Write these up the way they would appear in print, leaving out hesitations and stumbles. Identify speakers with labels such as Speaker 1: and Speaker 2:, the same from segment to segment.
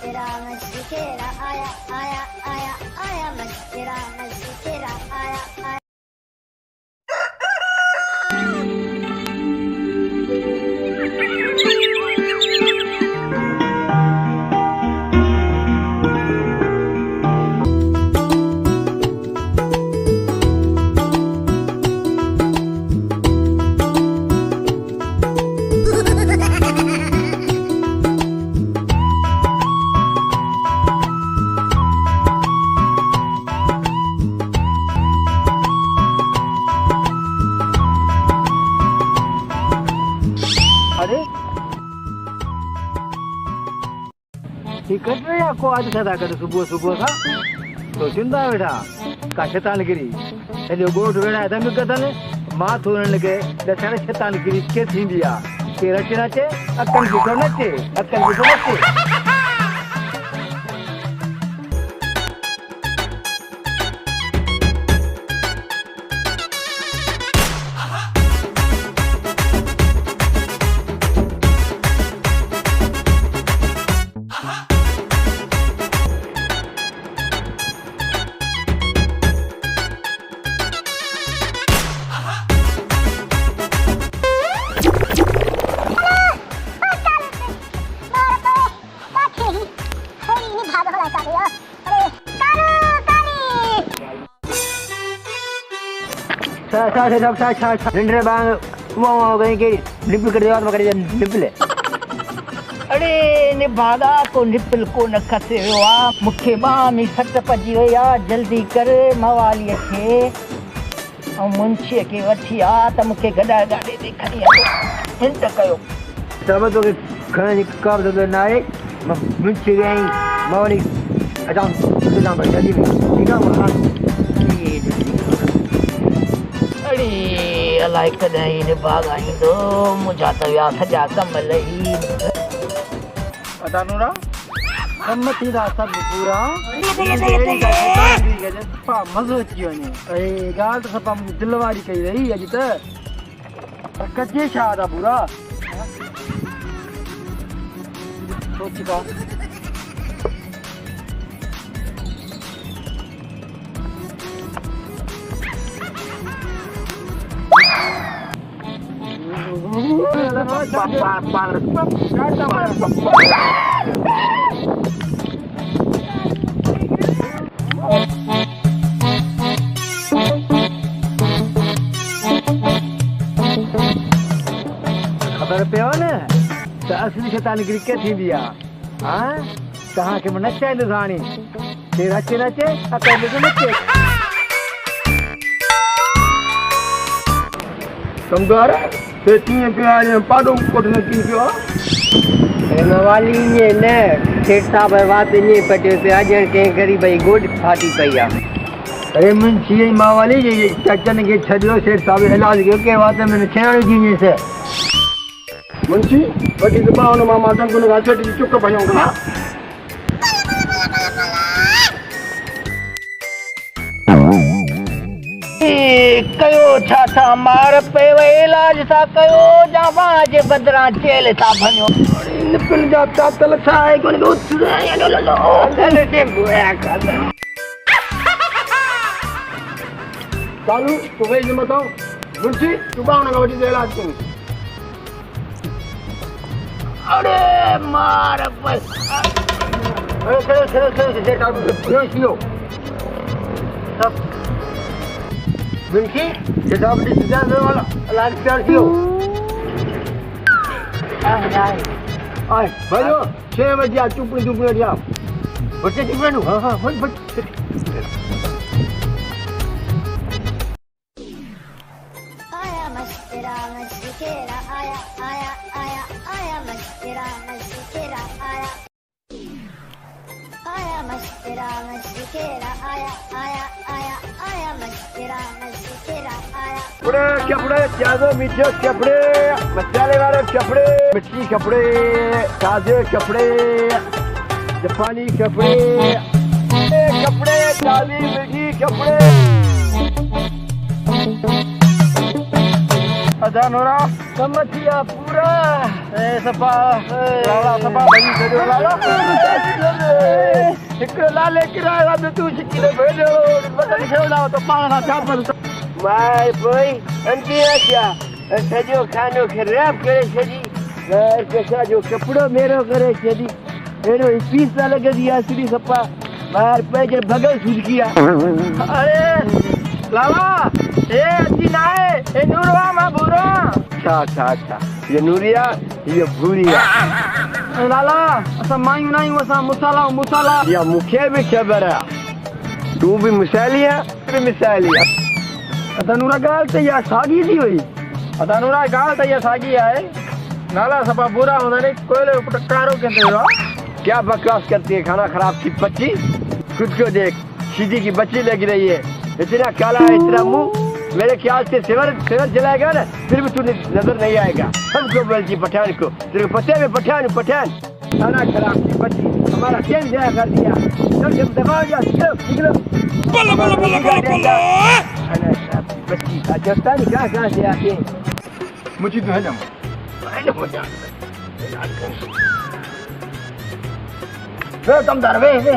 Speaker 1: मस्तिरा आया आया आया आया मस्तिरा आया आया।
Speaker 2: अरे ठीक है या को आज सदा कर सुबह सुबह था तो चिंता बेटा का शैतानगिरी जो गोठ वेड़ा था मिकतन मां थोरन लगे दसण शैतानगिरी के थींदिया के रचना चे अकल बिठो नचे अकल बिठो नचे। निंद्रे बांग वो कहीं के निपल कर देवा मकर निपले।
Speaker 3: अरे निभागा को निपल को न खसे हुआ मुखे बामी सट पजी वया जल्दी कर मवाली खे और मुंशी के वठिया त मुखे गडा गाडे दे खणी हिंट कयो
Speaker 2: सब तो के खणी कब दे नाए मुंशी गई मवाली अजान सुना जल्दी ठीक है।
Speaker 3: अरे अलाए कॾहिं निभागा ईंदो मुंहिंजा त विया सॼा कम लही
Speaker 2: पता नूरा कम थींदा सभु पूरा मज़ो अची वञे ऐं ॻाल्हि त सफ़ा मुंहिंजी दिलि वारी कई वई अॼु त कचे छा था पूरा सोच का खबर पियो न त असली शैतानगिरी के थींदी आहे हां तव्हांखे मां नचाईंदुसि हाणे केरु अचे नचे अकेले जो नचे
Speaker 4: समझार ते तीन पे पाडो कोट ने की जो
Speaker 2: मवाली ने न सेठ साहब बात ने पटे पे अजर के गरीब भाई गोड फाटी पईया अरे मुंशी मवाली जे चचन के छडियो सेठ साहब इलाज के बात में छेण जी से
Speaker 4: मुंशी बड़ी दबाव न मामा तंग न गाछट चुक भयोगा
Speaker 3: कयो छा था मार पे इलाज सा कयो जावा जे बदरा जेल सा भन्यो
Speaker 4: निपल जाता तल छाए कोन उतरे
Speaker 3: चल से बुआ कर
Speaker 4: चालू तो वे जे बताओ मुंशी दबाव न गाछट जे इलाज कर
Speaker 3: अरे मार पे
Speaker 4: अरे चलो जे का देखियो
Speaker 2: सब मुंशी जे साहब ने सजा दे वाला इलाज कर दियो
Speaker 4: आए भाइयों 6 बजे आ चुप जा
Speaker 2: बच्चे चुप रहनु हां बच
Speaker 1: आया मस्तिरा आया आया आया आया मस्तिरा आया आया मस्तिरा आया आया आया आया मस्तिरा आया।
Speaker 4: कपड़े प्याजो मीठे कपड़े मसाले वाले कपड़े मिर्ची कपड़े ताजे कपड़े जापानी कपड़े कपड़े काली मिर्ची कपड़े अदा नूरा
Speaker 2: कम थिया पूरा
Speaker 4: ए सपा लाला सपा भई छॾियो लाला
Speaker 2: हिकिड़ो लाले किराया में तूं छिकी न भेजो बदल छॾा त पाण खां छा पर
Speaker 4: माय भाई अंकी क्या सॼो खानो ख़राब करे छॾी पैसा जो कपिड़ो मेरो करे छॾी अहिड़ो पीस न लॻंदी आहे सिधी सपा ॿाहिरि पंहिंजे भॻल सुझकी आहे
Speaker 2: अरे लाला ए अची ना आहे ए नूरवा मां भूरा
Speaker 4: छा ये नूरिया ये भूरिया
Speaker 2: लाला असां मायूं न आहियूं असां मुसाला
Speaker 4: या मूंखे बि ख़बर आहे तूं बि मिसाइली आहे बि मिसाइली आहे
Speaker 2: अदा नूरा ॻाल्हि त इहा साॻी थी वई अदा नूरा ॻाल्हि त इहा साॻी आहे नाला सफ़ा बुरा हूंदा नी कोयले पुट कारो कंदो हुयो
Speaker 4: क्या बकवास करती है खाना खराब थी बच्ची खुद को देख सीधी की बच्ची लग रही है इतना काला है इतना मुंह मेरे ख्याल से सिवर जलाएगा ना फिर भी तुझे नजर नहीं आएगा हमको बोलती पठान को तेरे पते में पठान खाना खराब थी बच्ची हमारा चैन जाया कर दिया जब दबा जा निकलो खाना खराब थी बच्ची राजस्थान कहाँ से आके
Speaker 2: मुझे तो है ना वे कमदार वे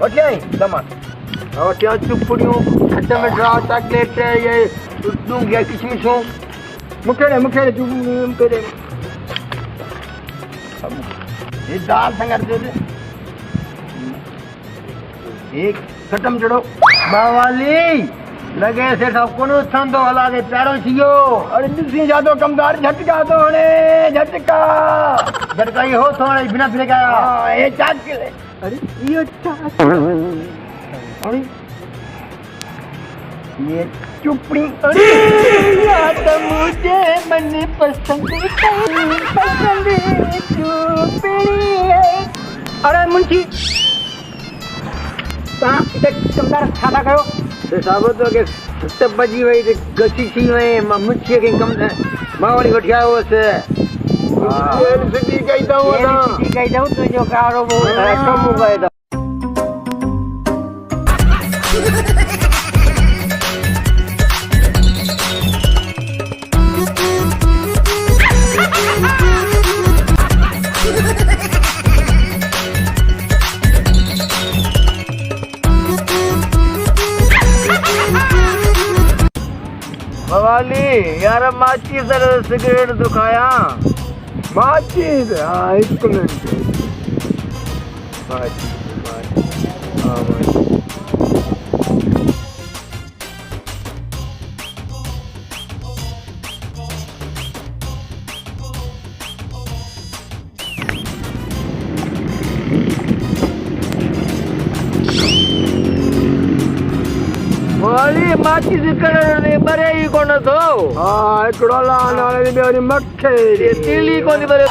Speaker 2: ओके दमा
Speaker 4: और क्या चुपड़ियों खट्टे में ड्रा चॉकलेट ये दूं क्या किशमिश हो
Speaker 2: मुखेड़े चुप करे
Speaker 4: ये दाल संगर दे दे एक खत्म चढ़ो
Speaker 2: बावाली लगे से सब कोनो छंदो हला के प्यारो छियो
Speaker 4: अरे दिसी जादो कमदार झटका तो झटका
Speaker 2: ही हो थोड़ा बिना फिरे का
Speaker 4: ये चाट के
Speaker 2: अरे ये चाट
Speaker 4: अरे ये चुपड़ी
Speaker 2: अरे याद मुझे मन पसंद चुपड़ी अरे मुंशी कमदार खाना करो
Speaker 4: तो साबत हो के सत बजी वही गसी थी वही मुझे के कम मावड़ी उठा वो से ये सिटी कहता हूं ना
Speaker 2: सिटी कहता हूं तो जो कारो वो
Speaker 4: कम हो गया
Speaker 2: वाली यार माची सर सिगरेट दुखाया
Speaker 4: माची हाँ एक मिनट माची हाँ
Speaker 2: वाली माची सिगरेट मरे ही कोन थो
Speaker 4: हाँ हिकिड़ो लाने वाले दी ॿियो मखे
Speaker 2: ये तीली कोन मरे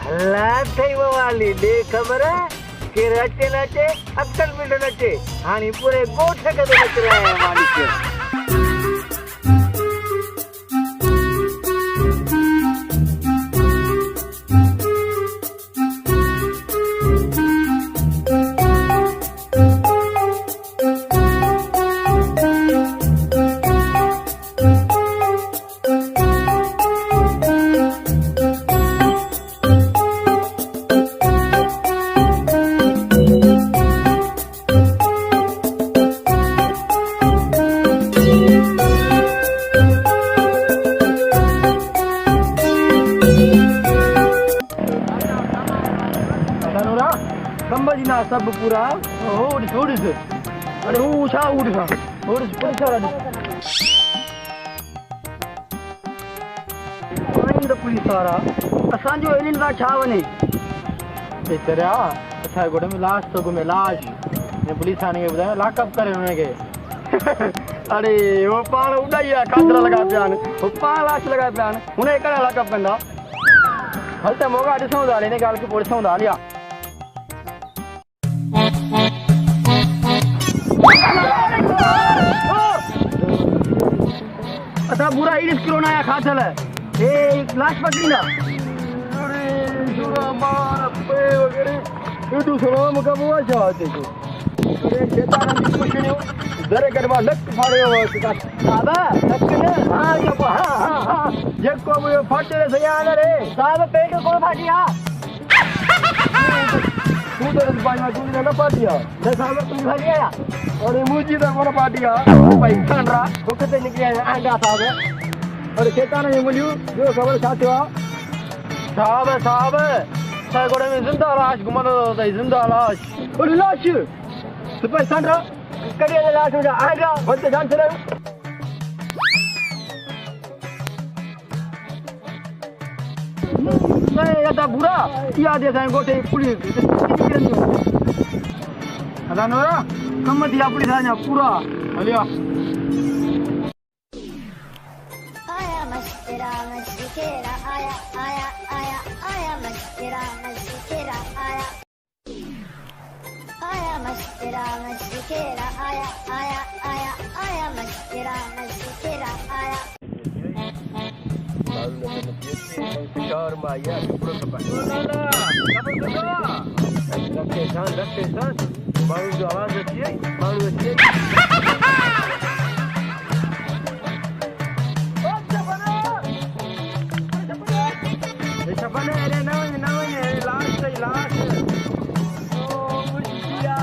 Speaker 2: हल्ला थई वाली दे खबर के रचे नचे अक्कल मिट नचे हानी पूरे गोठ के नच रहे हैं वाली के समझना सब पूरा उड़ अरे ऊषा उड़ पुलिस वारा असांजो एलिन का छा वने बेतरिया असां गोड़े में लाश तो घुमे लाश ने पुलिस थाने के बुधायो लॉकअप करे हुन के अरे वो पाण उड़ाई आ खातरा लगा पियान वो पाण लाश लगा पियान हुने कड़ा लॉकअप कंदा हल त मोगा ॾिसऊं था हिन ॻाल्हि खे पोइ ॾिसऊं था हलिया असा बुरा इरिस किलो ना खातल ए लाश पकड़ी ना अरे सुरा मार
Speaker 4: पे वगैरह ये तो सुनो मुका बुआ चाहते को अरे खेताना की कुछणियो दरे करवा लक फाड़े हो का
Speaker 3: साहब लकने
Speaker 4: हां ये हां जेको वो फाटे से आने रे
Speaker 3: साहब पेट को फाटिया
Speaker 4: तू तो भाई में तू ना पाटिया
Speaker 3: तो साहब तुम फाटिया
Speaker 4: अरे मुझी तो कोन पाटिया भाई खानरा
Speaker 3: भूखते निकले आंडा साहब
Speaker 4: अरे खेताना ये मुलियो जो खबर साथ हो
Speaker 2: साहब साहब सागोड़े में जिंदा लाश घुमाना होता है जिंदा लाश
Speaker 4: अरे लाश सिपाही सांडरा
Speaker 3: करिए लाश उड़ा आंडा
Speaker 4: बंदे जान चले
Speaker 2: नहीं ये तो बुरा याद है साईं गोटे पुलिस अदा नोरा कम दिया पुलिस आने पूरा हलिया
Speaker 1: आया मस्तेरा मस्तेरा आया आया आया आया मस्तेरा मस्तेरा आया आया मस्तेरा मस्तेरा आया आया आया आया मस्तेरा मस्तेरा आया
Speaker 4: शिकार माया पूरा सब रखे सान मारू जो आवाज आती है मारू आती है छपने अरे ना लास्ट ओ मुझिया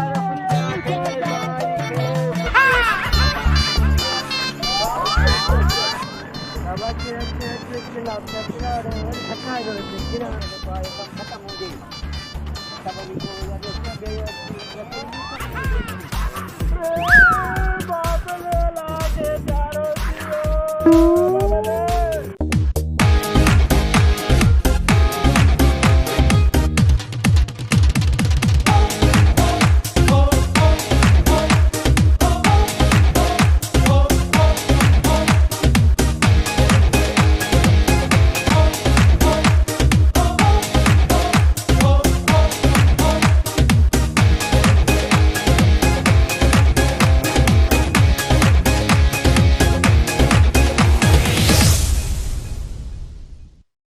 Speaker 3: खत्म हो गई